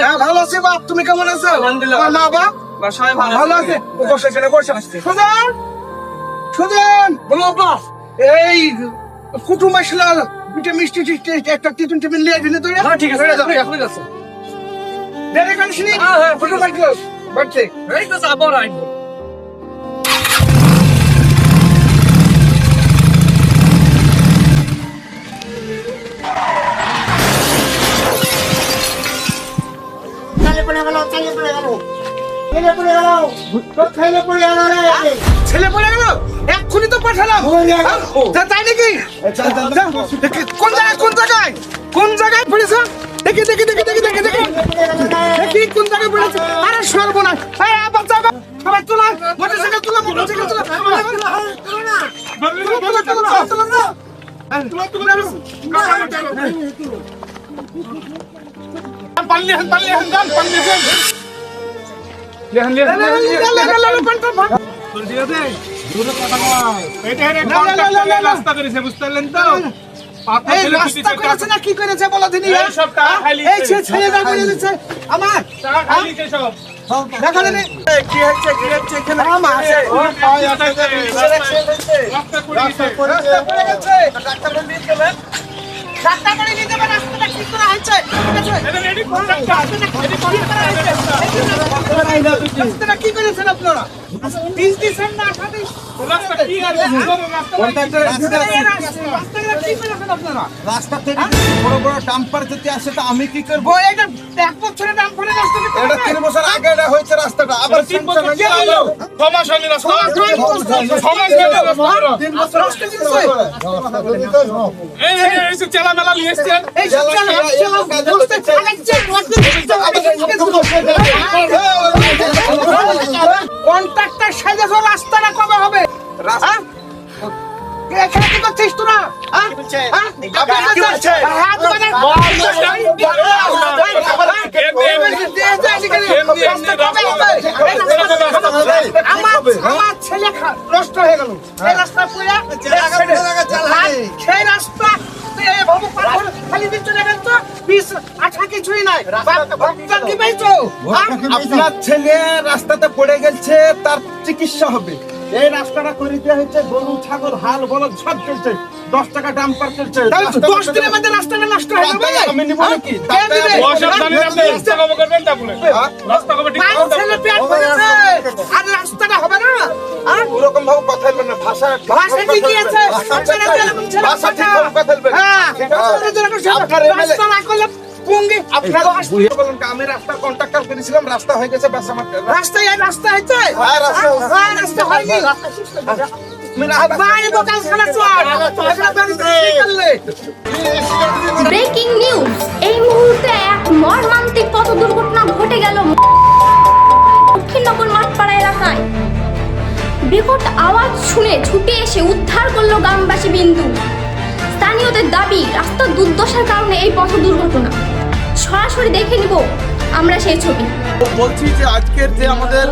হ্যাঁ ভালো আছি বাপ, তুমি কেমন আছো? আলহামদুলিল্লাহ। তোমার মা বাপ বাসায় ভালো আছে? বসে এখানে বসে। সুজন, সুজন, বলো বাপ। এই কুটুম আসলে পিঠে মিষ্টি টিষ্টি একটা টিফিন টিফিন নিয়ে দিলে তুই। হ্যাঁ ঠিক আছে, এখন যাচ্ছে। দেরি করিস নি? কুটুম আসলো বাড়ছে। এই তো যাবো রাখবো। ছেলে পড়ে গেল, এক্ষুনি তো পাঠালাম। তাই নাকি? কোন জায়গায় কোন জায়গায় কোন জায়গায় পড়েছে? দেখি দেখি দেখি দেখি দেখি দেখি দেখি কোন জায়গায় পড়েছে। আরে সর্বনাশ! এই বাচ্চা সবাই তোলা, মোটরসাইকেল তোলা, মোটরসাইকেল তোলা, কি করেছে বলো দিনি? এই ছেলেটা করে দিচ্ছে আমার দেখালে কি হচ্ছে কি হচ্ছে এখানে কি করেছেন আপনারা? রাস্তা থেকে বড় বড় ডাম্পার যদি আসে তা আমি কি করবো? এটা 1 বছরের ডাম্পারের রাস্তা, এটা 3 বছর আগে এটা হয়েছে রাস্তাটা, আবার 3 বছর আগে হলো। সমাজ হয়নি রাস্তা, সমাজ হয়নি রাস্তা, 3 বছর রাস্তা দিছে। এই চেলা মেলা নিয়ে এসেছেন, এই চেলা কন্ট্রাক্টর সাইজে রাস্তাটা কবে হবে? রাস্তা এখানে কি করছিস তোরা? আমার ছেলে নষ্ট হয়ে গেল এই রাস্তা, সেই রাস্তা আপনার ছেলে রাস্তাতে পড়ে গেছে, তার চিকিৎসা হবে। এই রাস্তাটা করে দেওয়া হয়েছে, গরু ছাগল হাল বলদ সব চলছে, 10 টাকা ডাম্পার চলছে। 10 দিনের মধ্যে রাস্তাটা নষ্ট হয়ে যাবে। আমি নিব নাকি? আর রাস্তাটা হবে না, ওরকম ভাবে কথা বলবেন না। ভাষা ঠিকই আছে, ভাষা ঠিক ভাবে কথা বলবেন। আমি রাস্তার কন্ট্রাক্টর করেছিলাম, রাস্তা হয়ে গেছে। রাস্তায় রাস্তা হয়েছে, রাস্তা হয়নি। ব্রেকিং নিউজ, এই মুহূর্তে এক মর্মান্তিক পথ দুর্ঘটনা ঘটে গেল দক্ষিণনগর মাঠপাড়া এলাকায়। বিকট আওয়াজ শুনে ছুটে এসে উদ্ধার করলো গ্রামবাসী বিন্দু। স্থানীয়দের দাবি, রাস্তার দুর্দশার কারণে এই পথ দুর্ঘটনা। সরাসরি দেখে নিব আমরা সেই ছবি। বলছি যে আজকের যে আমাদের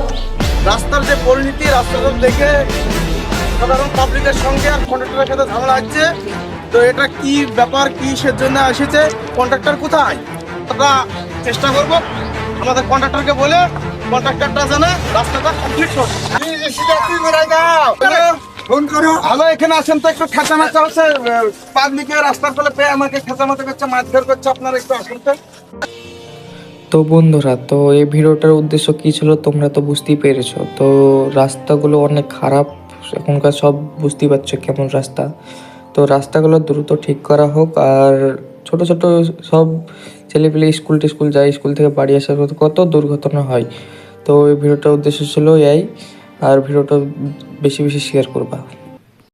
রাস্তার যে পরিণতি, রাস্তাটা দেখে সাধারণ পাবলিকের সঙ্গে আর কন্ট্রাক্টরের সাথে ঝামেলা হচ্ছে। তো এটা কি ব্যাপার, কি সেজন্য এসেছে, কন্ট্রাক্টর কোথায়? আমরা চেষ্টা করব আমাদের কন্ট্রাক্টরকে বলে কন্ট্রাক্টরটা যেন রাস্তাটা কমপ্লিট করে। ফোন করো। হ্যালো, এখানে আসেন তো, একটু খেঁচামেচা হচ্ছে পাবলিকে, রাস্তার ফলে পেয়ে আমাকে খেঁচামেচা করছে, মারধর করছে। আপনারা একটু আসুন তো। তো বন্ধুরা, তো এই ভিডিওটার উদ্দেশ্য কী ছিল তোমরা তো বুঝতেই পেরেছো। তো রাস্তাগুলো অনেক খারাপ এখনকার, সব বুঝতেই পারছো কেমন রাস্তা। তো রাস্তাগুলো দ্রুত ঠিক করা হোক। আর ছোট ছোট সব ছেলেপিলে স্কুল টিস্কুল যায়, স্কুল থেকে বাড়ি আসার কত দুর্ঘটনা হয়। তো এই ভিডিওটার উদ্দেশ্য ছিল এই। আর ভিডিওটা বেশি বেশি শেয়ার করবা।